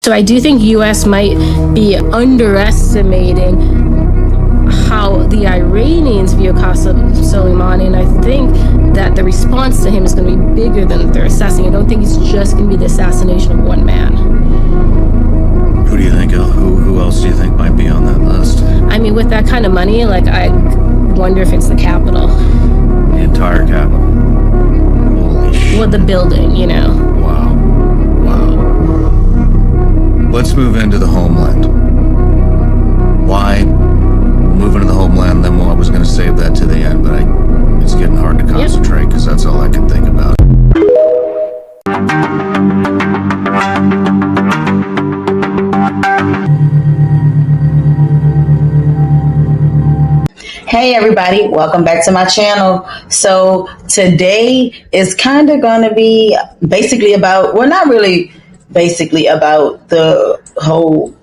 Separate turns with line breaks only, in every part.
So I do think U.S. might be underestimating how the Iranians view Qasem Soleimani, and I think that the response to him is going to be bigger than their assassination. I don't think it's just going to be the assassination of one man.
Who do you think? Who else do you think might be on that list?
I mean, with that kind of money, like, I wonder if it's the capital.
The entire capital. Holy shit.
Well, the building, you know.
Wow. Let's move into the homeland. Why? Move into the homeland, then I was going to save that to the end, but it's getting hard to concentrate because that's all I can think about.
Hey everybody, welcome back to my channel. So today is kind of going to be basically about, well, not really basically about the whole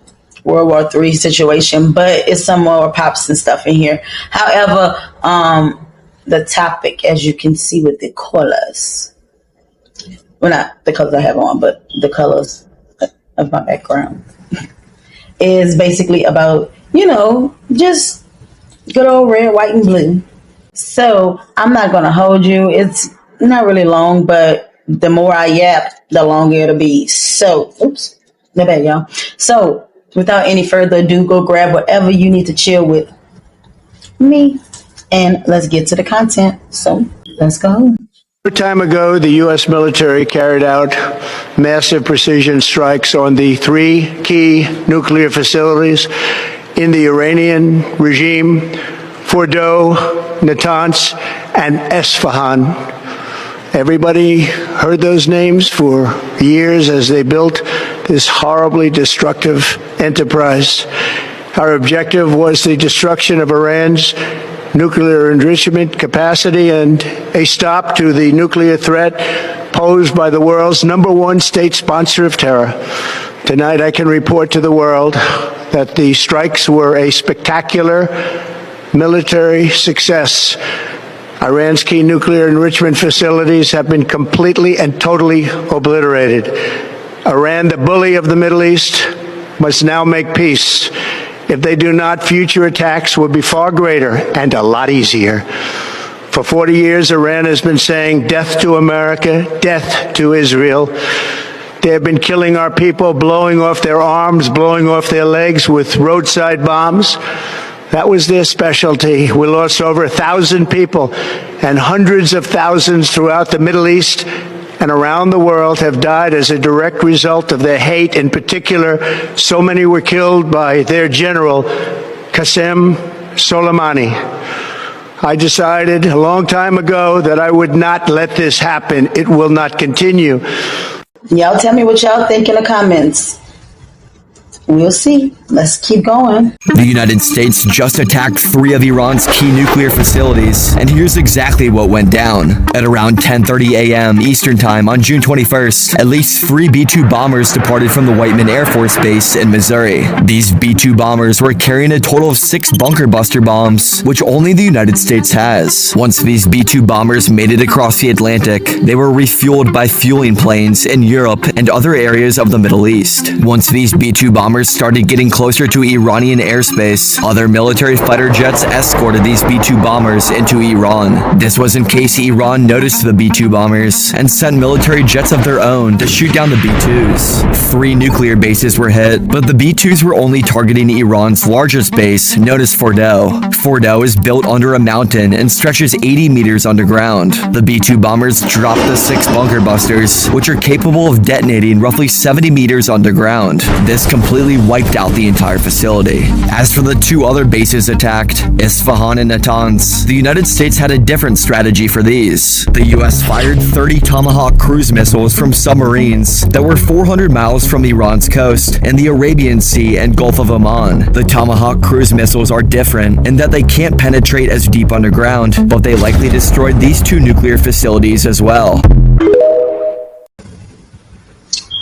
World War III situation, but it's some more pops and stuff in here. However, the topic, as you can see with the colors, well, not the colors I have on, but the colors of my background, is basically about, you know, just good old red, white, and blue. So I'm not going to hold you. It's not really long, but the more I yap, the longer it'll be. So, oops, my bad, y'all. So, without any further ado, go grab whatever you need to chill with me, and let's get to the content. So, let's go.
A time ago, the U.S. military carried out massive precision strikes on the 3 key nuclear facilities in the Iranian regime: Fordow, Natanz, and Esfahan. Everybody heard those names for years as they built this horribly destructive enterprise. Our objective was the destruction of Iran's nuclear enrichment capacity and a stop to the nuclear threat posed by the world's #1 state sponsor of terror. Tonight, I can report to the world that the strikes were a spectacular military success. Iran's key nuclear enrichment facilities have been completely and totally obliterated. Iran, the bully of the Middle East, must now make peace. If they do not, future attacks will be far greater and a lot easier. For 40 years, Iran has been saying death to America, death to Israel. They have been killing our people, blowing off their arms, blowing off their legs with roadside bombs. That was their specialty. We lost over 1,000 people, and hundreds of thousands throughout the Middle East and around the world have died as a direct result of their hate. In particular, so many were killed by their general, Qasem Soleimani. I decided a long time ago that I would not let this happen. It will not continue.
Y'all tell me what y'all think in the comments. We'll see. Let's keep going.
The United States just attacked 3 of Iran's key nuclear facilities, and here's exactly what went down. At around 10:30 a.m. Eastern Time on June 21st, at least 3 B-2 bombers departed from the Whiteman Air Force Base in Missouri. These B-2 bombers were carrying a total of 6 bunker buster bombs, which only the United States has. Once these B-2 bombers made it across the Atlantic, they were refueled by fueling planes in Europe and other areas of the Middle East. Once these B-2 bombers started getting closer to Iranian airspace, other military fighter jets escorted these B-2 bombers into Iran. This was in case Iran noticed the B-2 bombers and sent military jets of their own to shoot down the B-2s. 3 nuclear bases were hit, but the B-2s were only targeting Iran's largest base, known as Fordow. Fordow is built under a mountain and stretches 80 meters underground. The B-2 bombers dropped the 6 bunker busters, which are capable of detonating roughly 70 meters underground. This completely wiped out the entire facility. As for the 2 other bases attacked, Esfahan and Natanz, the United States had a different strategy for these. The U.S. fired 30 Tomahawk cruise missiles from submarines that were 400 miles from Iran's coast in the Arabian Sea and Gulf of Oman. The Tomahawk cruise missiles are different in that they can't penetrate as deep underground, but they likely destroyed these 2 nuclear facilities as well.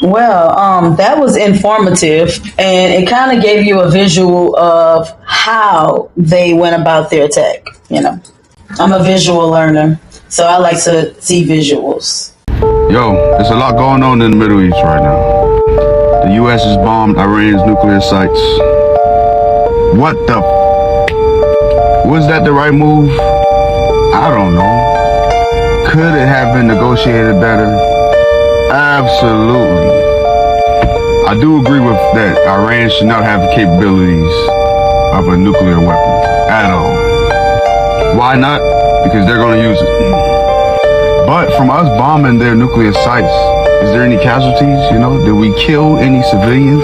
Well, that was informative, and it kind of gave you a visual of how they went about their attack. You know, I'm a visual learner, so I like to see visuals.
Yo, there's a lot going on in the Middle East right now. The The U.S. has bombed Iran's nuclear sites. What the? Was that the right move? I don't know. Could it have been negotiated better? Absolutely. I do agree with that. Iran should not have the capabilities of a nuclear weapon at all. Why not? Because they're going to use it. But from us bombing their nuclear sites, is there any casualties? You know, did we kill any civilians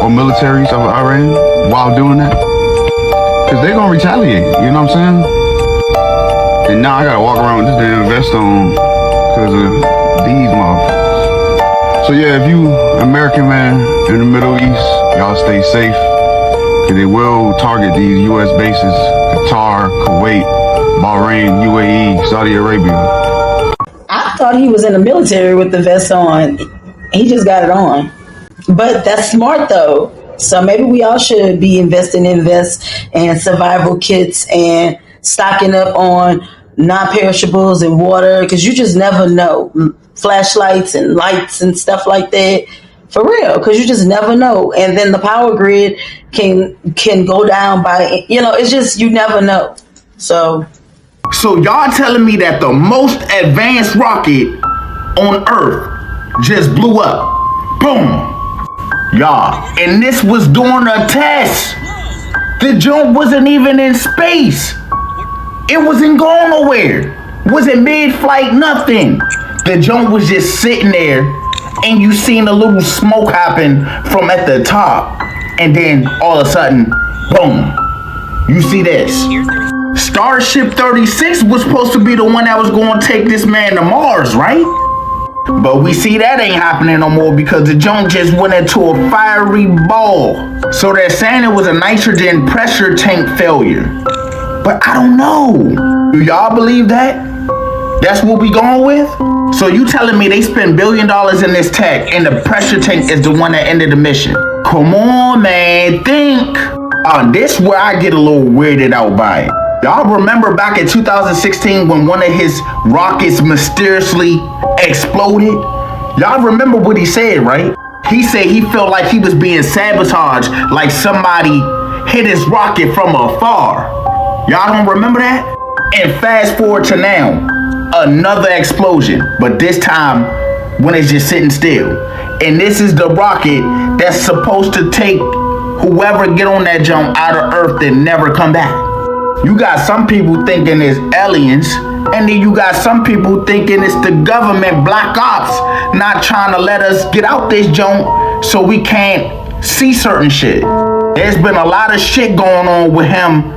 or militaries of Iran while doing that? Because they're going to retaliate, you know what I'm saying? And now I got to walk around with this damn vest on because of these motherfuckers. So yeah, if you American man in the Middle East, y'all stay safe. Because they will target these U.S. bases, Qatar, Kuwait, Bahrain, UAE, Saudi Arabia.
I thought he was in the military with the vest on. He just got it on. But that's smart though. So maybe we all should be investing in vests and survival kits and stocking up on non-perishables and water, because you just never know. Flashlights and lights and stuff like that. For real, because you just never know. And then the power grid can go down by, it's just, you never know. So
y'all telling me that the most advanced rocket on Earth just blew up. Boom. Y'all, and this was during a test. The joint wasn't even in space. It wasn't going nowhere. Wasn't mid-flight, nothing. The joint was just sitting there, and you seen a little smoke happen from at the top. And then all of a sudden, boom. You see this. Starship 36 was supposed to be the one that was going to take this man to Mars, right? But we see that ain't happening no more because the joint just went into a fiery ball. So they're saying it was a nitrogen pressure tank failure. But I don't know. Do y'all believe that? That's what we going with? So you telling me they spent $1 billion in this tech and the pressure tank is the one that ended the mission? Come on, man, think. This where I get a little weirded out by it. Y'all remember back in 2016 when one of his rockets mysteriously exploded? Y'all remember what he said, right? He said he felt like he was being sabotaged, like somebody hit his rocket from afar. Y'all don't remember that? And fast forward to now, another explosion, but this time when it's just sitting still. And this is the rocket that's supposed to take whoever get on that jump out of Earth and never come back. You got some people thinking it's aliens, and then you got some people thinking it's the government black ops not trying to let us get out this junk so we can't see certain shit. There's been a lot of shit going on with him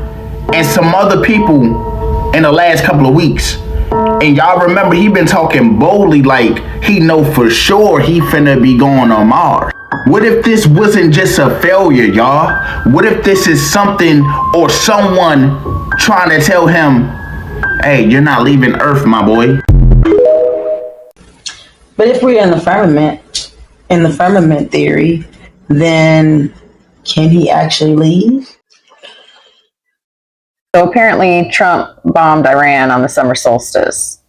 and some other people in the last couple of weeks. And y'all remember he been talking boldly like he know for sure he finna be going on Mars. What if this wasn't just a failure, y'all? What if this is something or someone trying to tell him, hey, you're not leaving Earth, my boy?
but if we're in the firmament theory, then can he actually leave?
So apparently Trump bombed Iran on the summer solstice.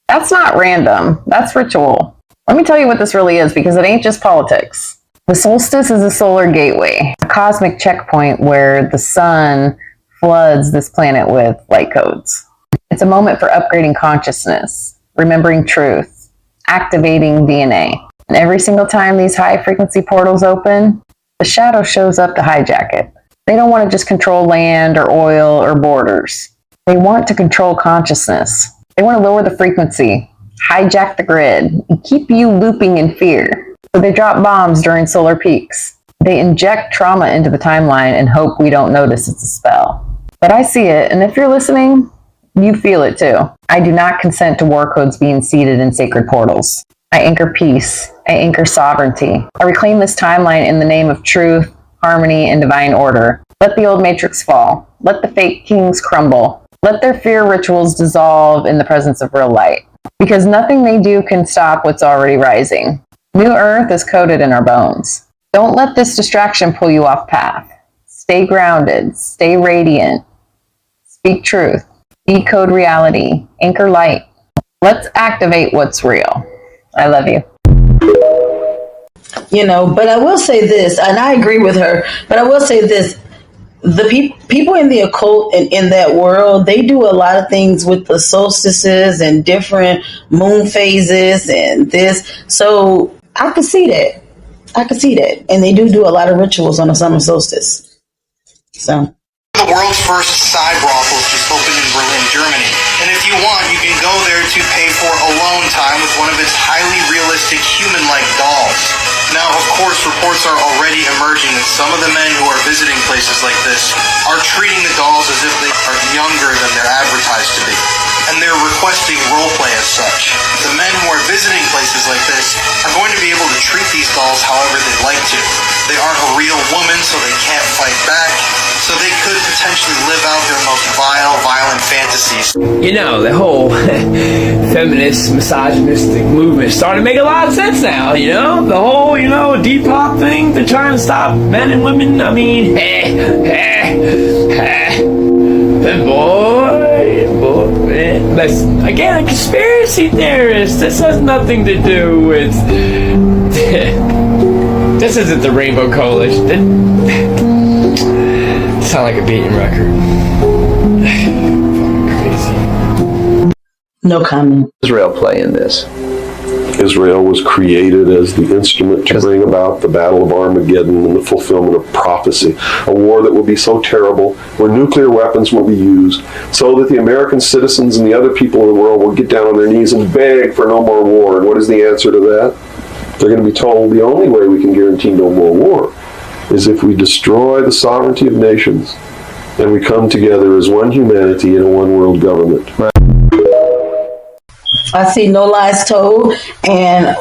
That's not random. That's ritual. Let me tell you what this really is, because it ain't just politics. The solstice is a solar gateway, a cosmic checkpoint where the sun floods this planet with light codes. It's a moment for upgrading consciousness, remembering truth, activating DNA. And every single time these high-frequency portals open, the shadow shows up to hijack it. They don't want to just control land or oil or borders. They want to control consciousness. They want to lower the frequency, hijack the grid, and keep you looping in fear. So they drop bombs during solar peaks. They inject trauma into the timeline and hope we don't notice it's a spell. But I see it, and if you're listening, you feel it too. I do not consent to war codes being seeded in sacred portals. I anchor peace. I anchor sovereignty. I reclaim this timeline in the name of truth, harmony, and divine order. Let the old matrix fall. Let the fake kings crumble. Let their fear rituals dissolve in the presence of real light. Because nothing they do can stop what's already rising. New Earth is coded in our bones. Don't let this distraction pull you off path. Stay grounded. Stay radiant. Speak truth. Decode reality. Anchor light. Let's activate what's real. I love you.
But I will say this, and I agree with her, but I will say this. The people in the occult and in that world, they do a lot of things with the solstices and different moon phases and this. So I could see that. And they do a lot of rituals on the summer solstice. So.
The world's first side brothel just opened in Berlin, Germany. And if you want, you can go there to pay for alone time with one of its highly realistic human-like dolls. Now, of course, reports are already emerging that some of the men who are visiting places like this are treating the dolls as if they are younger than they're advertised to be. And they're requesting roleplay as such. The men who are visiting places like this are going to be able to treat these dolls however they'd like to. They aren't a real woman, so they can't fight back. So they could potentially live out their most vile, violent fantasies.
The whole feminist, misogynistic movement starting to make a lot of sense now, The whole, Depop thing, they're trying to stop men and women. I mean, boy, that's, again, a conspiracy theorist. This has nothing to do with... This isn't the Rainbow Coalition. Sound like a beaten record. Crazy.
No comment.
Israel play in this?
Israel was created as the instrument to bring about the Battle of Armageddon and the fulfillment of prophecy, a war that will be so terrible, where nuclear weapons will be used, so that the American citizens and the other people in the world will get down on their knees and beg for no more war. And what is the answer to that? They're going to be told the only way we can guarantee no more war is if we destroy the sovereignty of nations and we come together as one humanity in a one world government. Right.
I see no lies told, and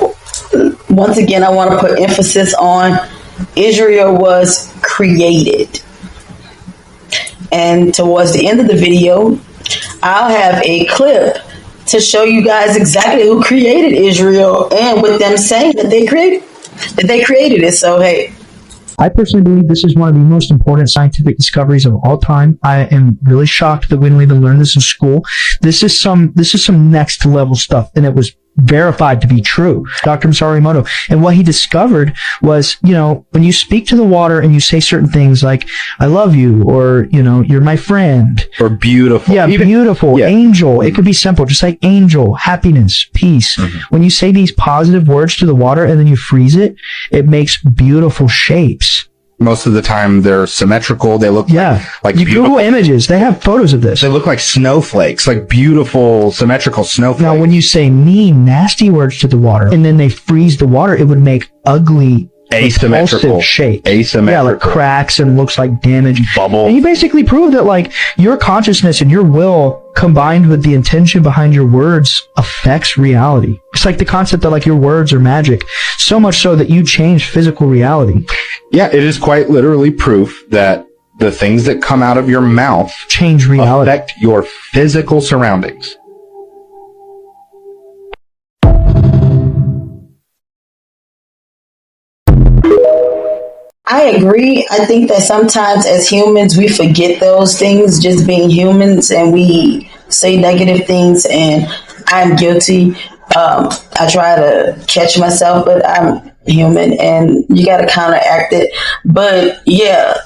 once again I want to put emphasis on Israel was created. And towards the end of the video, I'll have a clip to show you guys exactly who created Israel and with them saying that they created it. So hey,
I personally believe this is one of the most important scientific discoveries of all time. I am really shocked that we didn't even learn this in school. This is some next level stuff, and it was verified to be true. Dr. Masaru Emoto. And what he discovered was, when you speak to the water and you say certain things like, I love you, or, you're my friend.
Or beautiful.
Yeah, beautiful. Yeah. Angel. It could be simple, just like angel, happiness, peace. Mm-hmm. When you say these positive words to the water and then you freeze it, it makes beautiful shapes.
Most of the time they're symmetrical. They look like
you Google images. They have photos of this.
They look like snowflakes, like beautiful symmetrical snowflakes.
Now, when you say mean, nasty words to the water and then they freeze the water, it would make ugly,
asymmetrical
shape.
Asymmetrical.
Yeah, like cracks and looks like damage.
Bubble.
And you basically prove that your consciousness and your will combined with the intention behind your words affects reality. It's like the concept that your words are magic, so much so that you change physical reality.
Yeah, it is quite literally proof that the things that come out of your mouth
change reality,
affect your physical surroundings.
I agree. I think that sometimes as humans, we forget those things, just being humans, and we say negative things, and I'm guilty. I try to catch myself, but I'm human, and you got to counteract it. But yeah,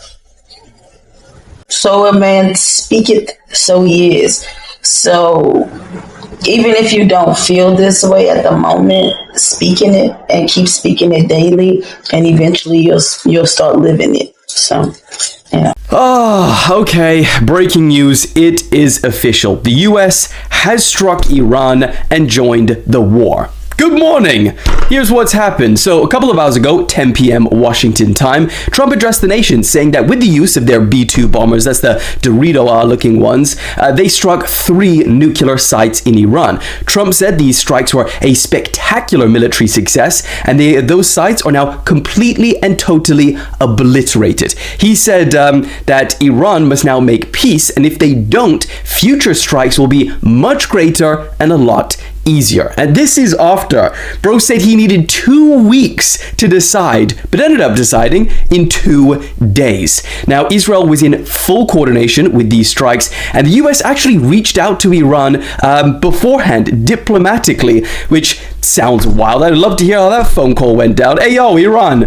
so a man speaketh, so he is. So even if you don't feel this way at the moment, speaking it and keep speaking it daily, and eventually you'll start living it. So, yeah.
Oh, okay. Breaking news. It is official. The US has struck Iran and joined the war. Good morning! Here's what's happened. So a couple of hours ago, 10 p.m. Washington time, Trump addressed the nation saying that with the use of their B-2 bombers, that's the Dorito-looking ones, they struck 3 nuclear sites in Iran. Trump said these strikes were a spectacular military success, and those sites are now completely and totally obliterated. He said that Iran must now make peace, and if they don't, future strikes will be much greater and a lot easier. And this is after bro said he needed 2 weeks to decide, but ended up deciding in 2 days. Now, Israel was in full coordination with these strikes, and the US actually reached out to Iran beforehand, diplomatically, which sounds wild. I'd love to hear how that phone call went down. Hey, yo, Iran,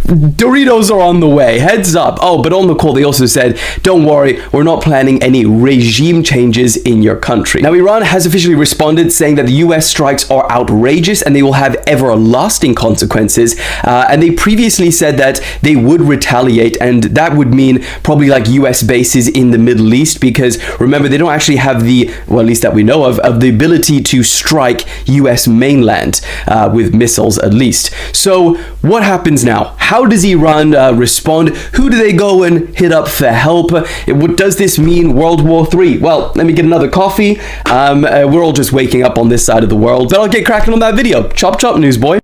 Doritos are on the way. Heads up. Oh, but on the call, they also said, don't worry, we're not planning any regime changes in your country. Now, Iran has officially responded, saying that the US strikes are outrageous and they will have everlasting consequences. And they previously said that they would retaliate, and that would mean probably like US bases in the Middle East, because remember, they don't actually have the, well, at least that we know of the ability to strike US mainland with missiles at least. So what happens now? How does Iran respond? Who do they go and hit up for help? What does this mean? World War III? Well, let me get another coffee. We're all just waking up on this side of the world, but I'll get cracking on that video. Chop chop, newsboy.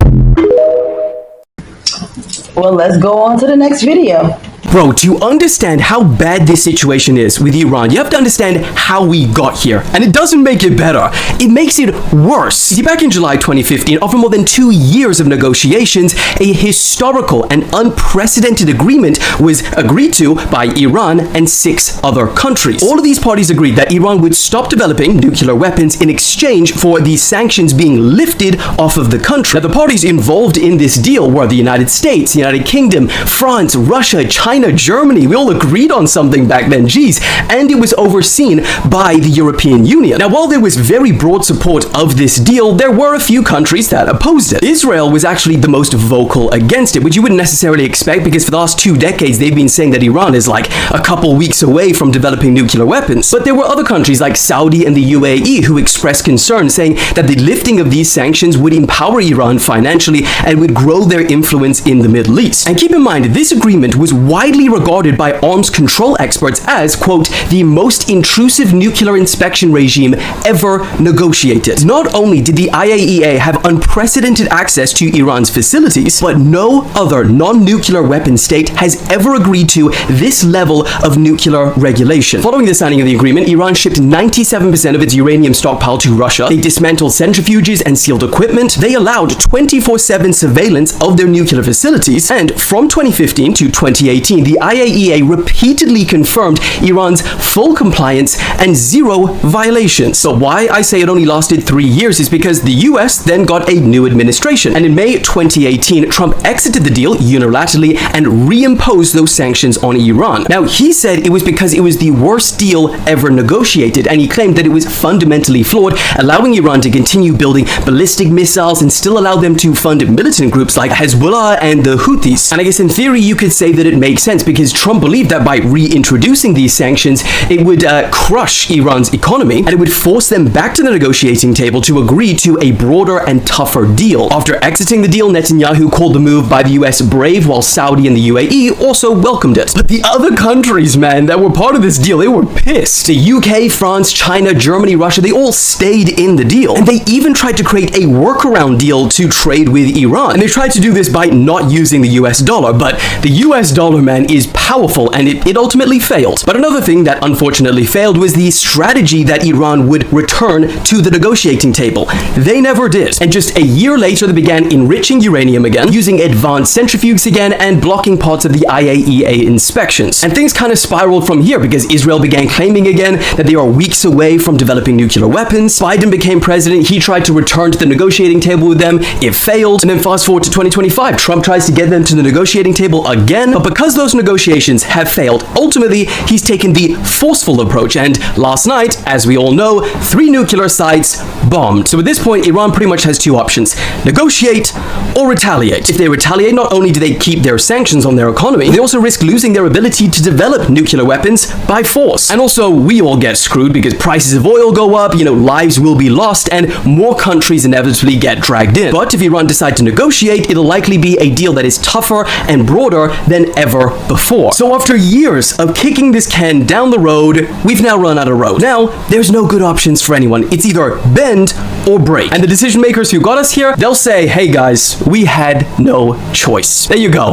Well, let's go on to the next video.
Bro, to understand how bad this situation is with Iran, you have to understand how we got here. And it doesn't make it better. It makes it worse. See, back in July 2015, after more than 2 years of negotiations, a historical and unprecedented agreement was agreed to by Iran and 6 other countries. All of these parties agreed that Iran would stop developing nuclear weapons in exchange for the sanctions being lifted off of the country. Now, the parties involved in this deal were the United States, the United Kingdom, France, Russia, China, Germany. We all agreed on something back then, geez. And it was overseen by the European Union. Now, while there was very broad support of this deal, there were a few countries that opposed it. Israel was actually the most vocal against it, which you wouldn't necessarily expect, because for the last 2 decades, they've been saying that Iran is like a couple weeks away from developing nuclear weapons. But there were other countries like Saudi and the UAE who expressed concern, saying that the lifting of these sanctions would empower Iran financially and would grow their influence in the Middle East. And keep in mind, this agreement was widely regarded by arms control experts as, quote, the most intrusive nuclear inspection regime ever negotiated. Not only did the IAEA have unprecedented access to Iran's facilities, but no other non-nuclear weapon state has ever agreed to this level of nuclear regulation. Following the signing of the agreement, Iran shipped 97% of its uranium stockpile to Russia. They dismantled centrifuges and sealed equipment. They allowed 24/7 surveillance of their nuclear facilities. And from 2015 to 2018, the IAEA repeatedly confirmed Iran's full compliance and 0 violations. So why I say it only lasted 3 years is because the US then got a new administration. And in May 2018, Trump exited the deal unilaterally and reimposed those sanctions on Iran. Now, he said it was because it was the worst deal ever negotiated, and he claimed that it was fundamentally flawed, allowing Iran to continue building ballistic missiles and still allow them to fund militant groups like Hezbollah and the Houthis. And I guess in theory, you could say that it makes sense, because Trump believed that by reintroducing these sanctions, it would crush Iran's economy, and it would force them back to the negotiating table to agree to a broader and tougher deal. After exiting the deal, Netanyahu called the move by the US brave, while Saudi and the UAE also welcomed it. But the other countries, man, that were part of this deal, they were pissed. The UK, France, China, Germany, Russia, they all stayed in the deal. And they even tried to create a workaround deal to trade with Iran. And they tried to do this by not using the US dollar, but the US dollar, man, is powerful, and it ultimately failed. But another thing that unfortunately failed was the strategy that Iran would return to the negotiating table. They never did. And just a year later, they began enriching uranium again, using advanced centrifuges again, and blocking parts of the IAEA inspections. And things kind of spiraled from here, because Israel began claiming again that they are weeks away from developing nuclear weapons. Biden became president. He tried to return to the negotiating table with them. It failed. And then fast forward to 2025, Trump tries to get them to the negotiating table again. But because those negotiations have failed, ultimately, he's taken the forceful approach. And last night, as we all know, 3 nuclear sites bombed. So at this point, Iran pretty much has 2 options: negotiate or retaliate. If they retaliate, not only do they keep their sanctions on their economy, they also risk losing their ability to develop nuclear weapons by force. And also, we all get screwed, because prices of oil go up, lives will be lost, and more countries inevitably get dragged in. But if Iran decide to negotiate, it'll likely be a deal that is tougher and broader than ever before. So after years of kicking this can down the road, we've now run out of road. Now, there's no good options for anyone. It's either bend or break. And the decision makers who got us here, they'll say, hey guys, we had no choice. There you go.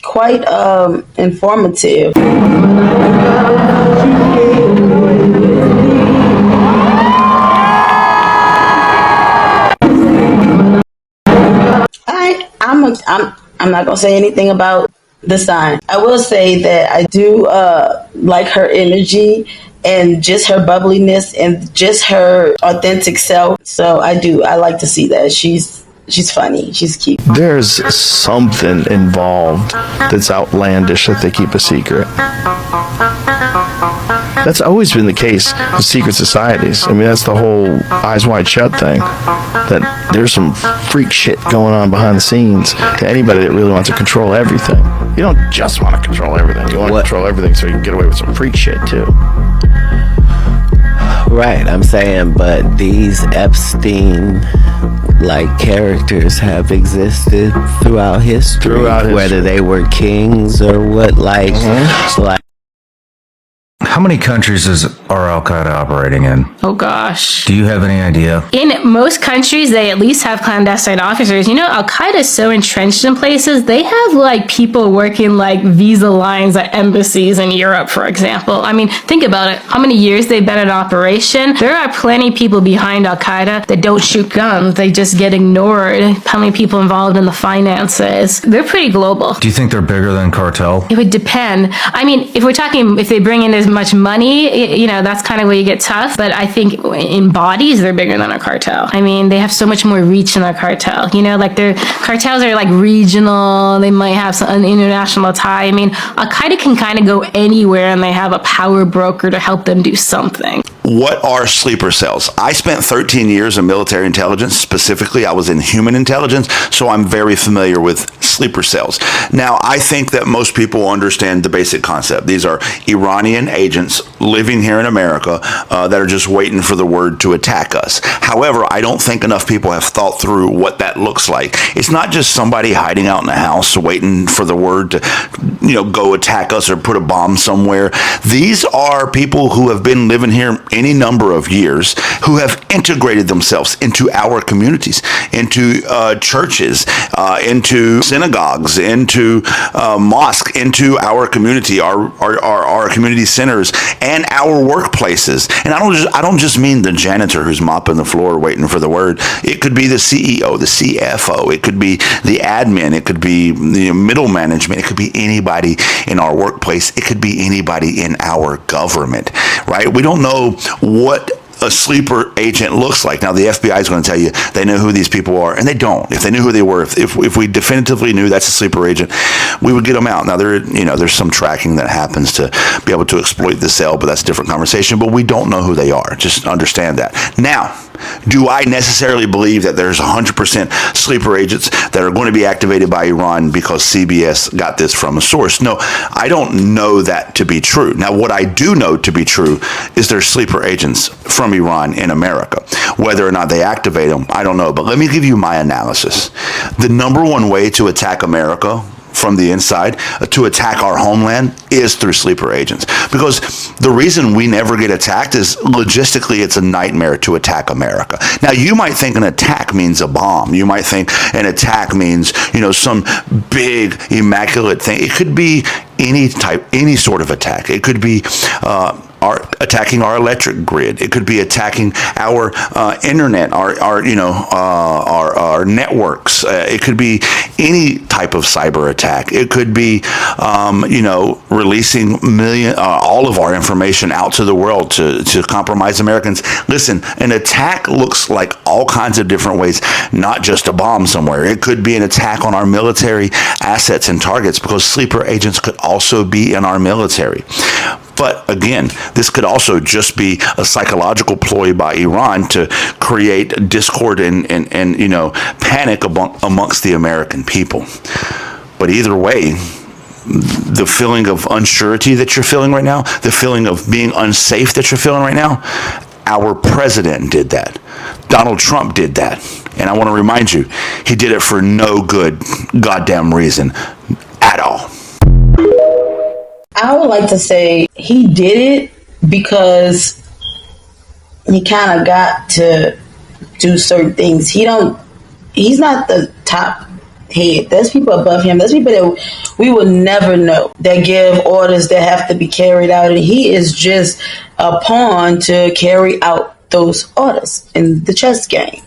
Quite informative. I'm not gonna say anything about the sign. I will say that I do like her energy and just her bubbliness and just her authentic self. So I like to see that. She's funny. She's cute.
There's something involved that's outlandish that they keep a secret. That's always been the case with secret societies. I mean, that's the whole Eyes Wide Shut thing. That there's some freak shit going on behind the scenes to anybody that really wants to control everything. You don't just want to control everything. You want to control everything so you can get away with some freak shit, too.
Right, I'm saying, but these Epstein-like characters have existed throughout history, whether they were kings or what, like, like.
How many countries are Al-Qaeda operating in?
Oh gosh.
Do you have any idea?
In most countries, they at least have clandestine officers. You know, Al-Qaeda is so entrenched in places, they have like people working like visa lines at embassies in Europe, for example. I mean, think about it. How many years they've been in operation? There are plenty of people behind Al-Qaeda that don't shoot guns. They just get ignored. How many people involved in the finances? They're pretty global.
Do you think they're bigger than cartel?
It would depend. I mean, if they bring in as much money, you know, that's kind of where you get tough. But I think in bodies, they're bigger than a cartel. I mean, they have so much more reach than a cartel. You know, like their cartels are like regional. They might have an international tie. I mean, Al-Qaeda can kind of go anywhere and they have a power broker to help them do something.
What are sleeper cells? I spent 13 years in military intelligence. Specifically, I was in human intelligence, so I'm very familiar with sleeper cells. Now, I think that most people understand the basic concept. These are Iranian agents living here in America that are just waiting for the word to attack us. However, I don't think enough people have thought through what that looks like. It's not just somebody hiding out in the house waiting for the word to, you know, go attack us or put a bomb somewhere. These are people who have been living here any number of years, who have integrated themselves into our communities, into churches, into synagogues, into mosques, into our community, our community centers, and our workplaces. And I don't just mean the janitor who's mopping the floor waiting for the word. It could be the CEO, the CFO. It could be the admin. It could be the middle management. It could be anybody in our workplace. It could be anybody in our government, right? We don't know what a sleeper agent looks like. Now, the FBI is going to tell you they know who these people are, and they don't. If they knew who they were, if we definitively knew that's a sleeper agent, we would get them out. Now, there's some tracking that happens to be able to exploit the cell, but that's a different conversation. But we don't know who they are. Just understand that. Now, do I necessarily believe that there's 100% sleeper agents that are going to be activated by Iran because CBS got this from a source? No, I don't know that to be true. Now, what I do know to be true is there's sleeper agents from Iran in America. Whether or not they activate them, I don't know. But let me give you my analysis. The number one way to attack America from the inside, to attack our homeland, is through sleeper agents. Because the reason we never get attacked is logistically it's a nightmare to attack America. Now, you might think an attack means a bomb. You might think an attack means, you know, some big immaculate thing. It could be any sort of attack. It could be attacking our electric grid. It could be attacking our internet, our networks. It could be any type of cyber attack. It could be, releasing all of our information out to the world to compromise Americans. Listen, an attack looks like all kinds of different ways, not just a bomb somewhere. It could be an attack on our military assets and targets, because sleeper agents could also be in our military. But again, this could also just be a psychological ploy by Iran to create discord and panic amongst the American people. But either way, the feeling of unsurety that you're feeling right now, the feeling of being unsafe that you're feeling right now, our president did that. Donald Trump did that. And I want to remind you, he did it for no good goddamn reason at all.
I would like to say he did it because he kind of got to do certain things. He's not the top head. There's people above him. There's people that we will never know that give orders that have to be carried out. And he is just a pawn to carry out those orders in the chess game.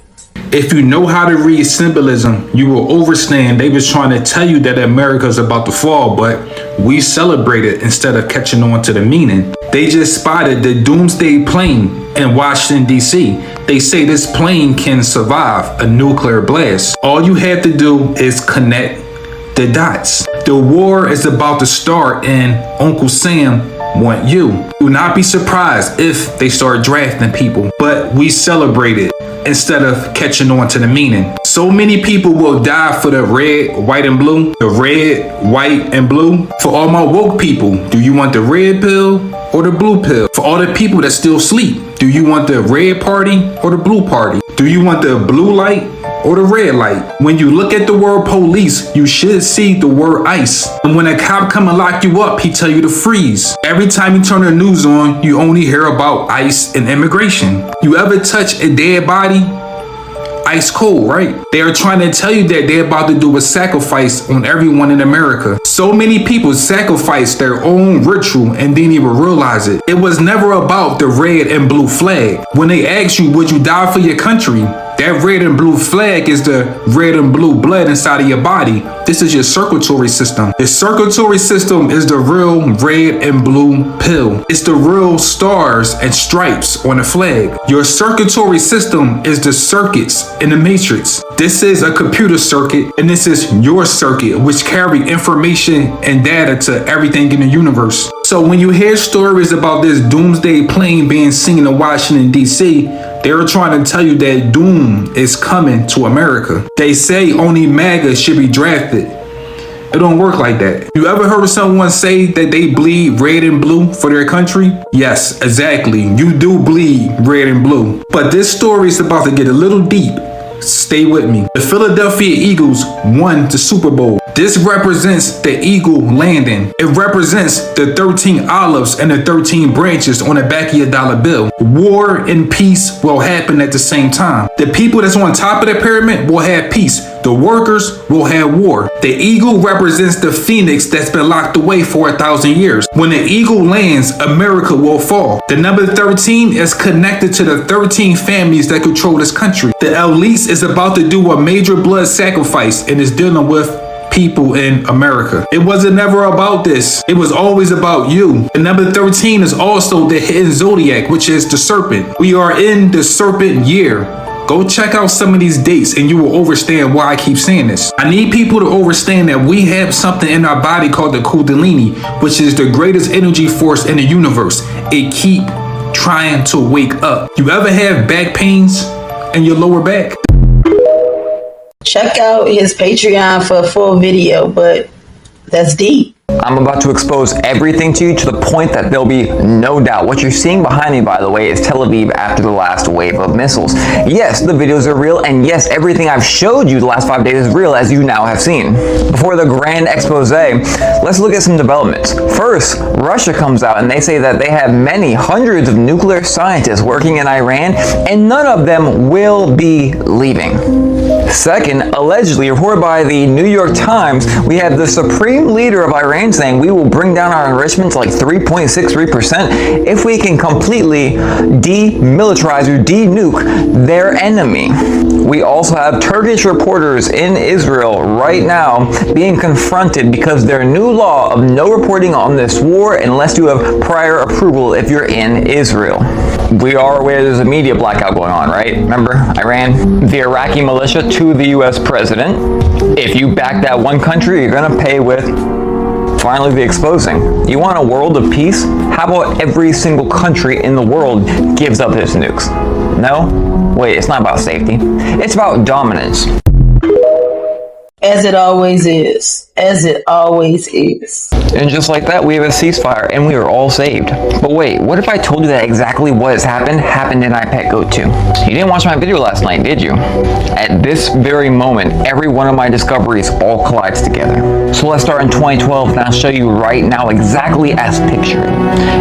If you know how to read symbolism, you will understand they was trying to tell you that America's about to fall, but we celebrate it instead of catching on to the meaning. They just spotted the doomsday plane in Washington, D.C. They say this plane can survive a nuclear blast. All you have to do is connect the dots. The war is about to start and Uncle Sam want you. Do not be surprised if they start drafting people, but we celebrate it instead of catching on to the meaning. So many people will die for the red, white, and blue. The red, white, and blue. For all my woke people, do you want the red pill or the blue pill? For all the people that still sleep, do you want the red party or the blue party? Do you want the blue light or the red light? When you look at the word police, you should see the word ICE. And when a cop come and lock you up, he tell you to freeze. Every time you turn the news on, you only hear about ICE and immigration. You ever touch a dead body? Ice cold, right? They are trying to tell you that they're about to do a sacrifice on everyone in America. So many people sacrifice their own ritual and didn't even realize it. It was never about the red and blue flag. When they ask you, would you die for your country? That red and blue flag is the red and blue blood inside of your body. This is your circulatory system. The circulatory system is the real red and blue pill. It's the real stars and stripes on the flag. Your circulatory system is the circuits in the matrix. This is a computer circuit, and this is your circuit, which carry information and data to everything in the universe. So when you hear stories about this doomsday plane being seen in Washington, D.C., they're trying to tell you that doom is coming to America. They say only MAGA should be drafted. It don't work like that. You ever heard of someone say that they bleed red and blue for their country? Yes, exactly. You do bleed red and blue. But this story is about to get a little deep. Stay with me. The Philadelphia Eagles won the Super Bowl. This represents the eagle landing. It represents the 13 olives and the 13 branches on the back of your dollar bill. War and peace will happen at the same time. The people that's on top of the pyramid will have peace. The workers will have war. The eagle represents the phoenix that's been locked away for 1,000 years. When the eagle lands, America will fall. The number 13 is connected to the 13 families that control this country. The elites is about to do a major blood sacrifice and is dealing with people in America. It wasn't never about this. It was always about you. The number 13 is also the hidden zodiac, which is the serpent. We are in the serpent year. Go check out some of these dates and you will understand why I keep saying this. I need people to understand that we have something in our body called the Kundalini, which is the greatest energy force in the universe. It keep trying to wake up. You ever have back pains in your lower back?
Check out his Patreon for a full video, but that's deep.
I'm about to expose everything to you to the point that there'll be no doubt. What you're seeing behind me, by the way, is Tel Aviv after the last wave of missiles. Yes, the videos are real, and yes, everything I've showed you the last 5 days is real, as you now have seen. Before the grand expose, let's look at some developments. First, Russia comes out and they say that they have many hundreds of nuclear scientists working in Iran, and none of them will be leaving. Second, allegedly reported by the New York Times, we have the supreme leader of Iran saying we will bring down our enrichment to like 3.63% if we can completely demilitarize or de-nuke their enemy. We also have Turkish reporters in Israel right now being confronted because their new law of no reporting on this war unless you have prior approval if you're in Israel. We are aware there's a media blackout going on, right? Remember, Iran, the Iraqi militia to the US president. If you back that one country, you're gonna pay with finally the exposing. You want a world of peace? How about every single country in the world gives up its nukes? No? Wait, it's not about safety. It's about dominance.
As it always is. As it always is.
And just like that, we have a ceasefire, and we are all saved. But wait, what if I told you that exactly what has happened in IPEC Go 2? You didn't watch my video last night, did you? At this very moment, every one of my discoveries all collides together. So let's start in 2012, and I'll show you right now exactly as pictured.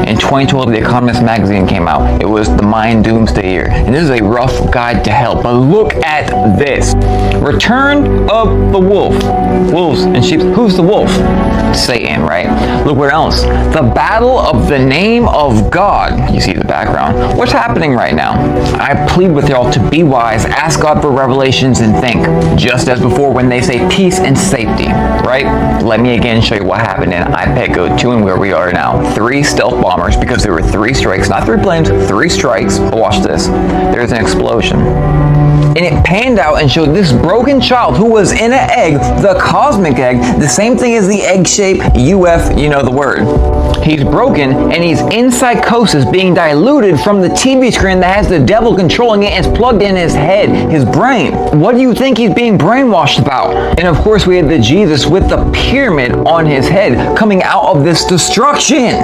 In 2012, The Economist magazine came out. It was the Mayan Doomsday Year, and this is a rough guide to hell. But look at this. Return of the Wolf. Wolves and sheep. Who's the wolf? Satan, right? Look what else. The battle of the name of God. You see the background. What's happening right now? I plead with y'all to be wise, ask God for revelations, and think. Just as before when they say peace and safety, right? Let me again show you what happened in Ipeco 2 and where we are now. 3 stealth bombers, because there were 3 strikes, not 3 planes, 3 strikes. But watch this. There's an explosion. And it panned out and showed this broken child who was in an egg, the cosmic egg, the same thing as the egg shape, UF, you know the word. He's broken and he's in psychosis, being diluted from the TV screen that has the devil controlling it and it's plugged in his head, his brain. What do you think he's being brainwashed about? And of course we had the Jesus with the pyramid on his head coming out of this destruction.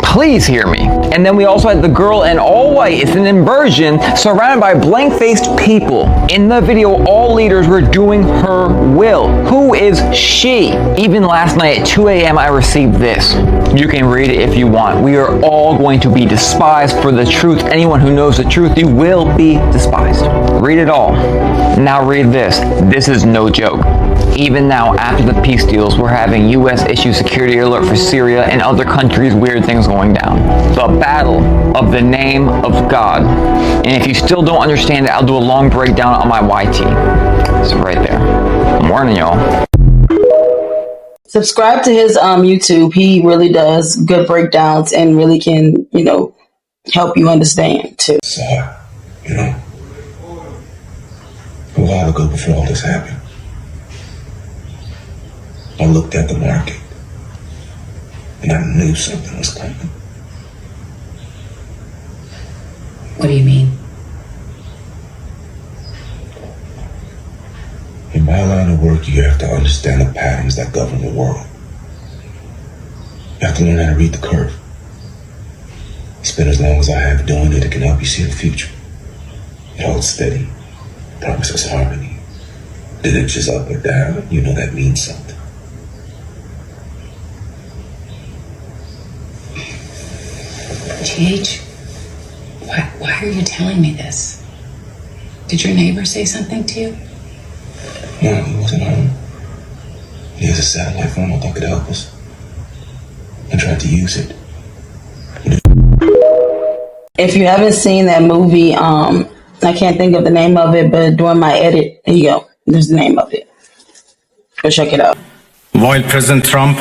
Please hear me. And then we also had the girl in all white. It's an inversion surrounded by blank-faced people. In the video, all leaders were doing her will. Who is she? Even last night at 2 a.m. I received this. You can read it if you want. We are all going to be despised for the truth. Anyone who knows the truth, you will be despised. Read it all. Now read this. This is no joke. Even now, after the peace deals, we're having U.S. issue security alert for Syria and other countries, weird things going down. The battle of the name of God. And if you still don't understand it, I'll do a long breakdown on my YT. It's right there. I'm warning y'all.
Subscribe to his YouTube. He really does good breakdowns and really can, help you understand too.
So, a while ago before all this happened, I looked at the market and I knew something was coming.
What do you mean?
In my line of work, you have to understand the patterns that govern the world. You have to learn how to read the curve. Spend as long as I have doing it, it can help you see the future. It holds steady, promises harmony. It inches up or down, you know that means something.
GH, why are you telling me this? Did your neighbor say something to you?
No, he wasn't home. He has a satellite phone I thought could help us. I tried to use it.
If you haven't seen that movie, I can't think of the name of it, but during my edit, there you go. There's the name of it. Go check it out.
While President Trump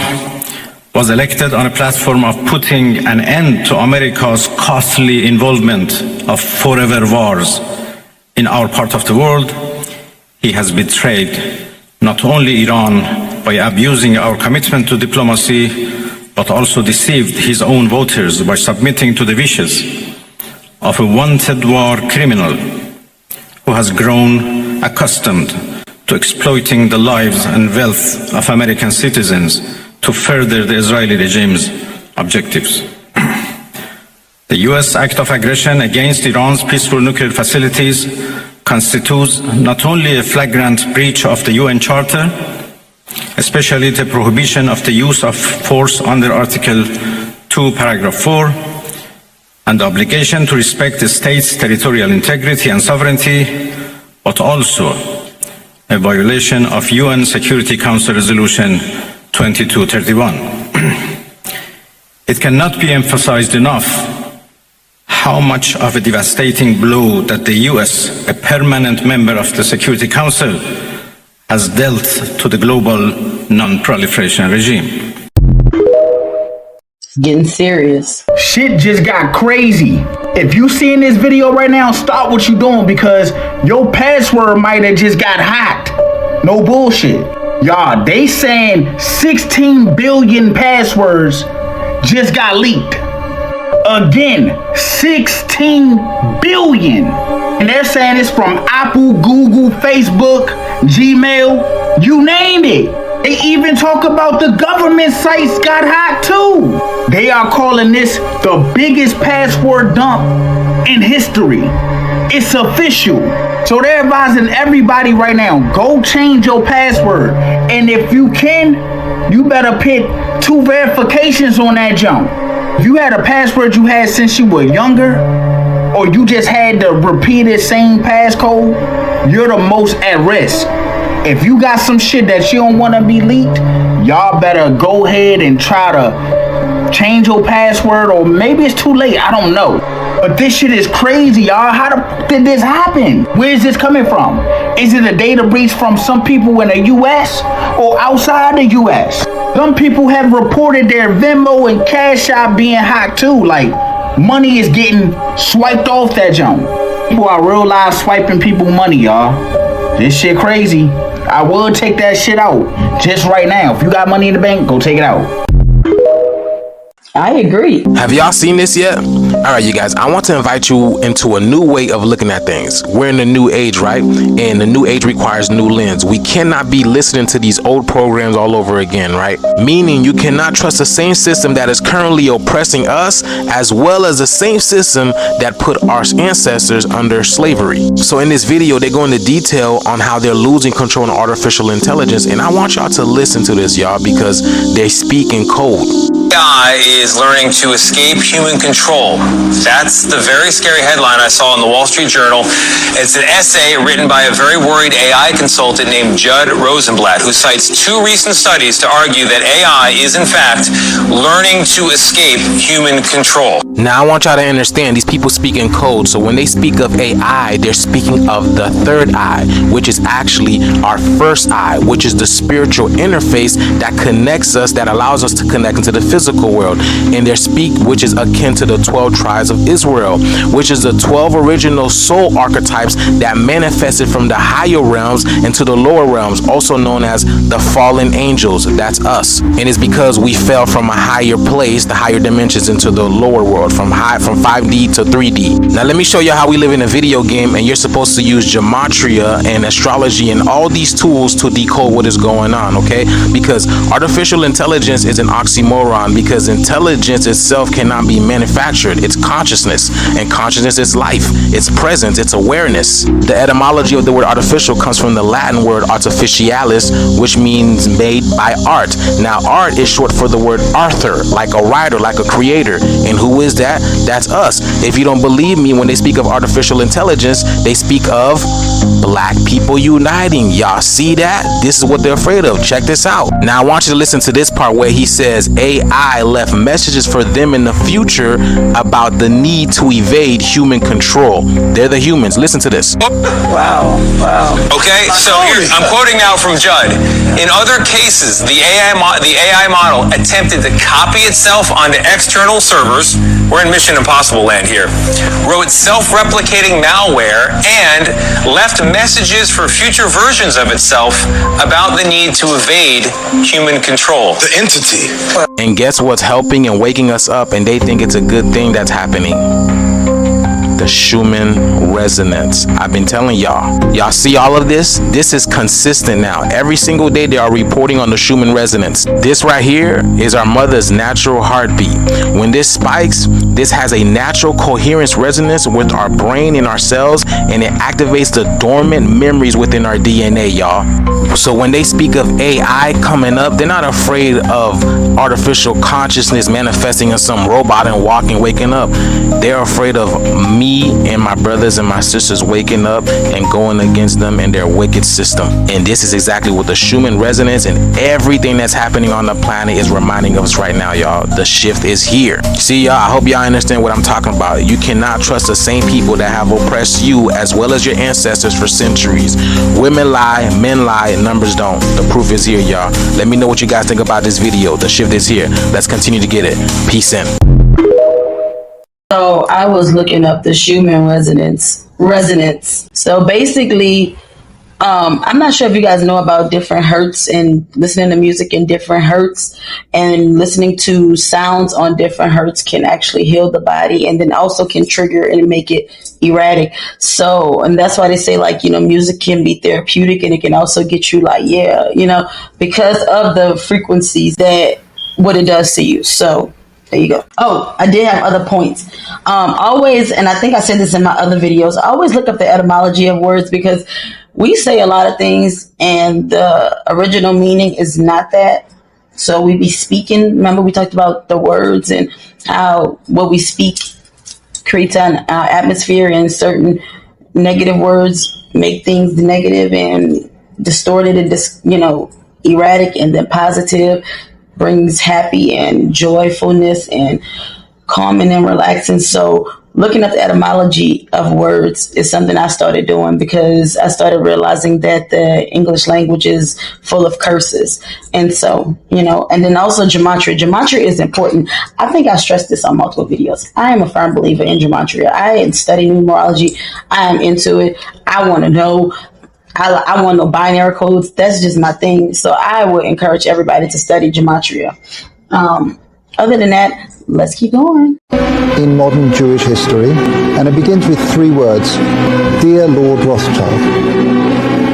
was elected on a platform of putting an end to America's costly involvement of forever wars in our part of the world, he has betrayed not only Iran by abusing our commitment to diplomacy, but also deceived his own voters by submitting to the wishes of a wanted war criminal who has grown accustomed to exploiting the lives and wealth of American citizens to further the Israeli regime's objectives. The U.S. act of aggression against Iran's peaceful nuclear facilities constitutes not only a flagrant breach of the UN Charter, especially the prohibition of the use of force under Article 2, Paragraph 4, and the obligation to respect the state's territorial integrity and sovereignty, but also a violation of UN Security Council Resolution 2231. It cannot be emphasized enough how much of a devastating blow that the US, a permanent member of the Security Council, has dealt to the global non-proliferation regime.
It's getting serious.
Shit just got crazy. If you seeing this video right now, stop what you doing because your password might have just got hacked. No bullshit. Y'all, they saying 16 billion passwords just got leaked. Again, 16 billion. And they're saying it's from Apple, Google, Facebook, Gmail, you name it. They even talk about the government sites got hacked too. They are calling this the biggest password dump in history. It's official. So they're advising everybody right now, go change your password. And if you can, you better put 2 verifications on that jump. If you had a password you had since you were younger, or you just had the repeated same passcode, you're the most at risk. If you got some shit that you don't want to be leaked, y'all better go ahead and try to change your password, or maybe it's too late. I don't know. But this shit is crazy, y'all. How the f did this happen? Where is this coming from? Is it a data breach from some people in the U.S. or outside the U.S.? Some people have reported their Venmo and Cash App being hacked too. Like, money is getting swiped off that junk. People are real live swiping people money, y'all. This shit crazy. I would take that shit out just right now. If you got money in the bank, go take it out.
I agree.
Have y'all seen this yet? All right, you guys, I want to invite you into a new way of looking at things. We're in the new age, right? And the new age requires new lens. We cannot be listening to these old programs all over again, right? Meaning you cannot trust the same system that is currently oppressing us, as well as the same system that put our ancestors under slavery. So in this video, they go into detail on how they're losing control of artificial intelligence. And I want y'all to listen to this, y'all, because they speak in code.
AI is learning to escape human control. That's the very scary headline I saw in the Wall Street Journal. It's an essay written by a very worried AI consultant named Judd Rosenblatt, who cites 2 recent studies to argue that AI is in fact learning to escape human control.
Now I want y'all to understand, these people speak in code. So when they speak of AI, they're speaking of the third eye, which is actually our first eye, which is the spiritual interface that connects us, that allows us to connect into the physical world. And their speak, which is akin to the 12 tribes of Israel, which is the 12 original soul archetypes that manifested from the higher realms into the lower realms, also known as the fallen angels. That's us. And it's because we fell from a higher place, the higher dimensions, into the lower world, from 5D to 3D. Now let me show you how we live in a video game, and you're supposed to use gematria and astrology and all these tools to decode what is going on, okay? Because artificial intelligence is an oxymoron, because intelligence itself cannot be manufactured. It's consciousness, and consciousness is life. It's presence. It's awareness. The etymology of the word artificial comes from the Latin word artificialis, which means made by art. Now, art is short for the word author, like a writer, like a creator. And who is that? That's us. If you don't believe me, when they speak of artificial intelligence, they speak of black people uniting. Y'all see that? This is what they're afraid of. Check this out. Now, I want you to listen to this part where he says AI left messages for them in the future about the need to evade human control. They're the humans. Listen to this.
Wow. Okay, so here, I'm quoting now from Judd. In other cases, the AI model attempted to copy itself onto external servers. We're in Mission Impossible land here. Wrote self-replicating malware and left messages for future versions of itself about the need to evade human control. The entity.
And guess what's helping and waking us up, and they think it's a good thing that's happening? The Schumann resonance. I've been telling y'all see all of this? This is consistent now. Every single day they are reporting on the Schumann resonance. This right here is our mother's natural heartbeat. When this spikes, this has a natural coherence resonance with our brain and our cells, and it activates the dormant memories within our DNA, y'all. So when they speak of AI coming up, they're not afraid of artificial consciousness manifesting in some robot and walking, waking up. They're afraid of me and my brothers and my sisters waking up and going against them and their wicked system. And this is exactly what the Schumann resonance and everything that's happening on the planet is reminding us right now, y'all. The shift is here. See, y'all, I hope y'all understand what I'm talking about. You cannot trust the same people that have oppressed you as well as your ancestors for centuries. Women lie, men lie, numbers don't. The proof is here, y'all. Let me know what you guys think about this video. The shift is here. Let's continue to get it. Peace in.
So I was looking up the Schumann resonance. So basically, I'm not sure if you guys know about different hertz and listening to music in different hertz, and listening to sounds on different hertz can actually heal the body, and then also can trigger and make it erratic. So, and that's why they say, like, you know, music can be therapeutic, and it can also get you like, yeah, you know, because of the frequencies that what it does to you. So there you go. Oh, I did have other points. Always, and I think I said this in my other videos, I always look up the etymology of words, because we say a lot of things and the original meaning is not that. So we be speaking. Remember, we talked about the words and how what we speak creates an atmosphere, and certain negative words make things negative and distorted and erratic and then positive, brings happy and joyfulness and calming and relaxing. So looking at the etymology of words is something I started doing because I started realizing that the English language is full of curses. And so, and then also gematria. Gematria is important. I think I stressed this on multiple videos. I am a firm believer in gematria. I study numerology. I am into it. I want to know. I want no binary codes. That's just my thing. So I would encourage everybody to study gematria. Other than that, let's keep going.
In modern Jewish history, and it begins with 3 words: Dear Lord Rothschild.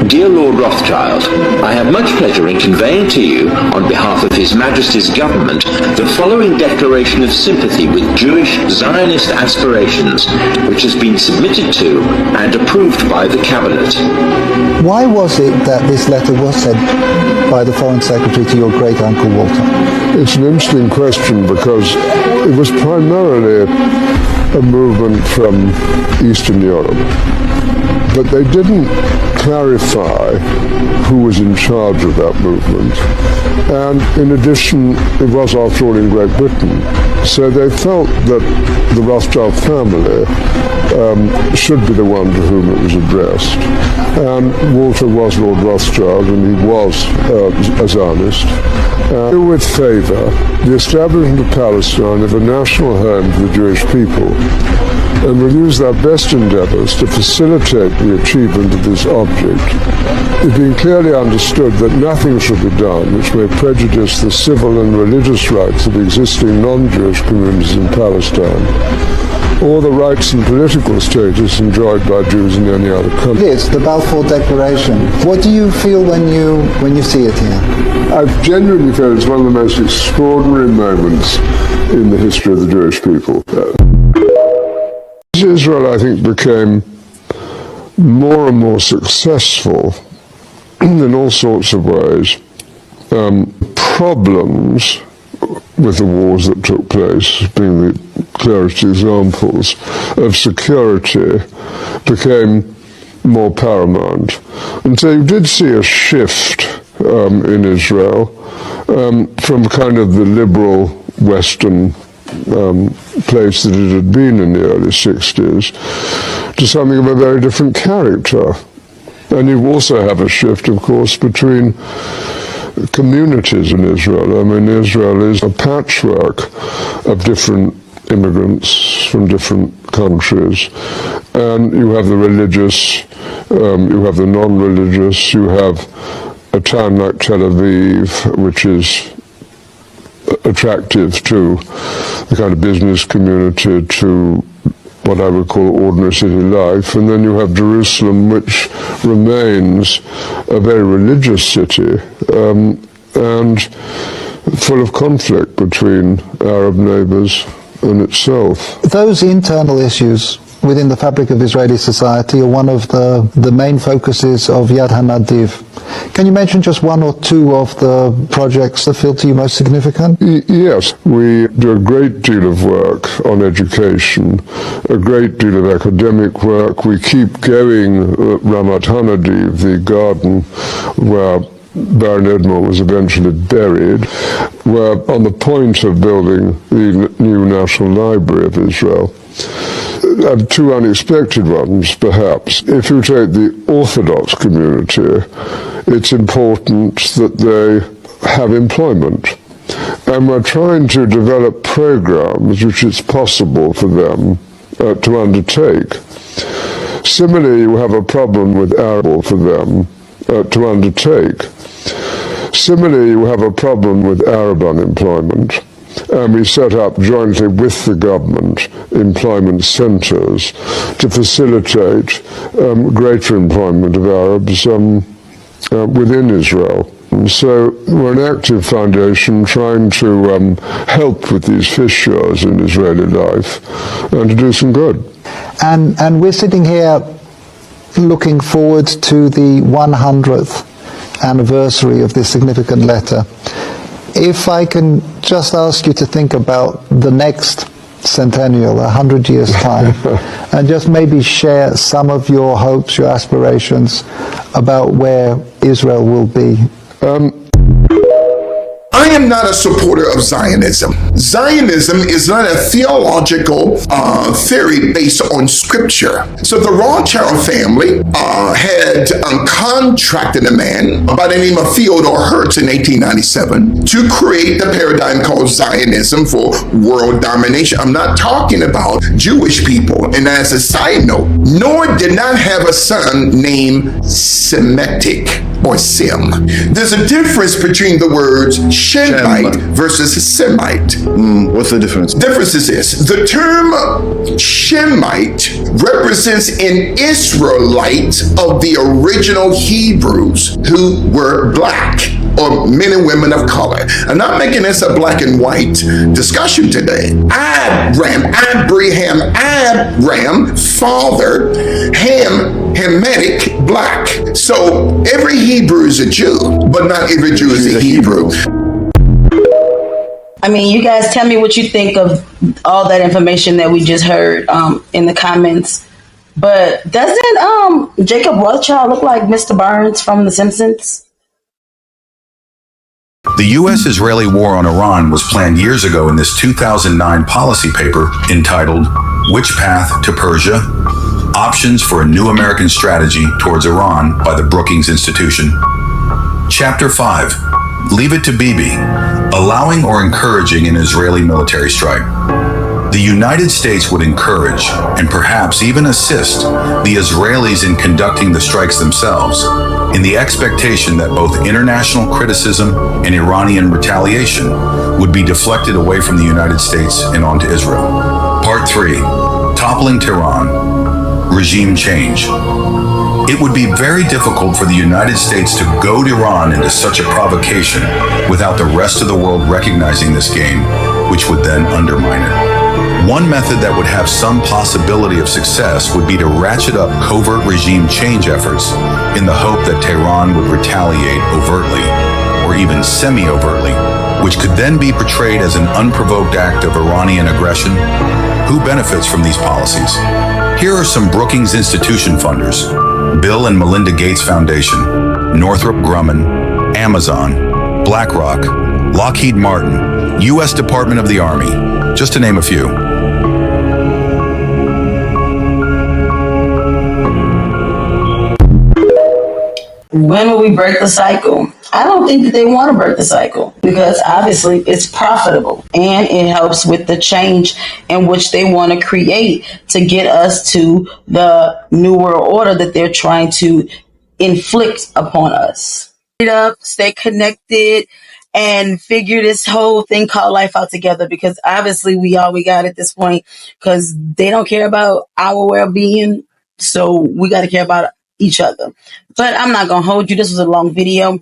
Dear Lord Rothschild, I have much pleasure in conveying to you, on behalf of His Majesty's government, the following declaration of sympathy with Jewish Zionist aspirations, which has been submitted to and approved by the Cabinet.
Why was it that this letter was sent by the Foreign Secretary to your great-uncle Walter?
It's an interesting question because it was primarily a movement from Eastern Europe, but they didn't clarify who was in charge of that movement. And in addition, it was after all in Great Britain, so they felt that the Rothschild family should be the one to whom it was addressed. And Walter was Lord Rothschild, and he was a Zionist. With favour the establishment of Palestine as a national home for the Jewish people, and will use their best endeavours to facilitate the achievement of this object. It being clearly understood that nothing should be done which may prejudice the civil and religious rights of existing non-Jewish communities in Palestine, or the rights and political status enjoyed by Jews in any other country.
It is the Balfour Declaration. What do you feel when you see it here?
I genuinely feel it's one of the most extraordinary moments in the history of the Jewish people. Israel, I think, became more and more successful in all sorts of ways. Problems with the wars that took place, being the clearest examples of security, became more paramount. And so you did see a shift in Israel from kind of the liberal Western place that it had been in the early 60s to something of a very different character. And you also have a shift, of course, between communities in Israel. I mean, Israel is a patchwork of different immigrants from different countries, and you have the religious, you have the non-religious, you have a town like Tel Aviv, which is attractive to the kind of business community, to what I would call ordinary city life, and then you have Jerusalem, which remains a very religious city and full of conflict between Arab neighbors and itself.
Those internal issues within the fabric of Israeli society are one of the main focuses of Yad HaNadiv. Can you mention just one or two of the projects that feel to you most significant?
Yes, we do a great deal of work on education, a great deal of academic work. We keep going Ramat HaNadiv, the garden where Baron Edmond was eventually buried. We're on the point of building the new National Library of Israel. Two unexpected ones, perhaps. If you take the Orthodox community, it's important that they have employment. And we're trying to develop programs which it's possible for them to undertake. Similarly, you have a problem with Arab for them to undertake. Similarly, you have a problem with Arab unemployment. And we set up jointly with the government employment centres to facilitate greater employment of Arabs within Israel. And so we're an active foundation trying to help with these fissures in Israeli life and to do some good.
And we're sitting here looking forward to the 100th anniversary of this significant letter. If I can just ask you to think about the next centennial, 100 years' time, and just maybe share some of your hopes, your aspirations about where Israel will be.
am not a supporter of Zionism. Zionism is not a theological theory based on scripture. So the Rothschild family had contracted a man by the name of Theodore Hertz in 1897 to create the paradigm called Zionism for world domination. I'm not talking about Jewish people. And as a side note, Noah did not have a son named Semitic or Sem. There's a difference between the words Shemite versus Semite.
What's the difference?
Difference is this. The term Shemite represents an Israelite of the original Hebrews who were black, or men and women of color. I'm not making this a black and white discussion today. Abraham, father, Hamitic, black. So every Hebrew is a Jew, but not every Jew is a Hebrew.
I mean, you guys tell me what you think of all that information that we just heard in the comments. But doesn't Jacob Rothschild look like Mr. Burns from The Simpsons?
The U.S.-Israeli war on Iran was planned years ago in this 2009 policy paper entitled Which Path to Persia? Options for a New American Strategy Towards Iran by the Brookings Institution. Chapter 5. Leave it to Bibi. Allowing or encouraging an Israeli military strike. The United States would encourage and perhaps even assist the Israelis in conducting the strikes themselves, in the expectation that both international criticism and Iranian retaliation would be deflected away from the United States and onto Israel. Part 3. Toppling Tehran. Regime change. It would be very difficult for the United States to goad Iran into such a provocation without the rest of the world recognizing this game, which would then undermine it. One method that would have some possibility of success would be to ratchet up covert regime change efforts in the hope that Tehran would retaliate overtly, or even semi-overtly, which could then be portrayed as an unprovoked act of Iranian aggression. Who benefits from these policies? Here are some Brookings Institution funders: Bill and Melinda Gates Foundation, Northrop Grumman, Amazon, BlackRock, Lockheed Martin, U.S. Department of the Army, just to name a few.
When will we break the cycle? I don't think that they want to break the cycle because obviously it's profitable and it helps with the change in which they want to create to get us to the new world order that they're trying to inflict upon us. Stay connected and figure this whole thing called life out together, because obviously we all we got at this point, because they don't care about our well-being, so we got to care about each other. But I'm not gonna hold you. This was a long video.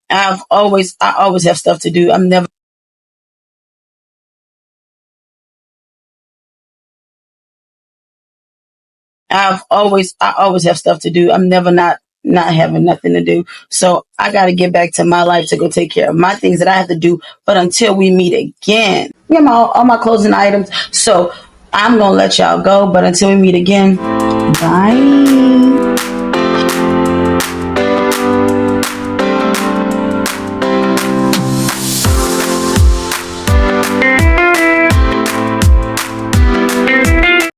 I always have stuff to do. I always have stuff to do. I'm never not having nothing to do. So I got to get back to my life to go take care of my things that I have to do. But until we meet again, all my closing items. So I'm going to let y'all go. But until we meet again, bye.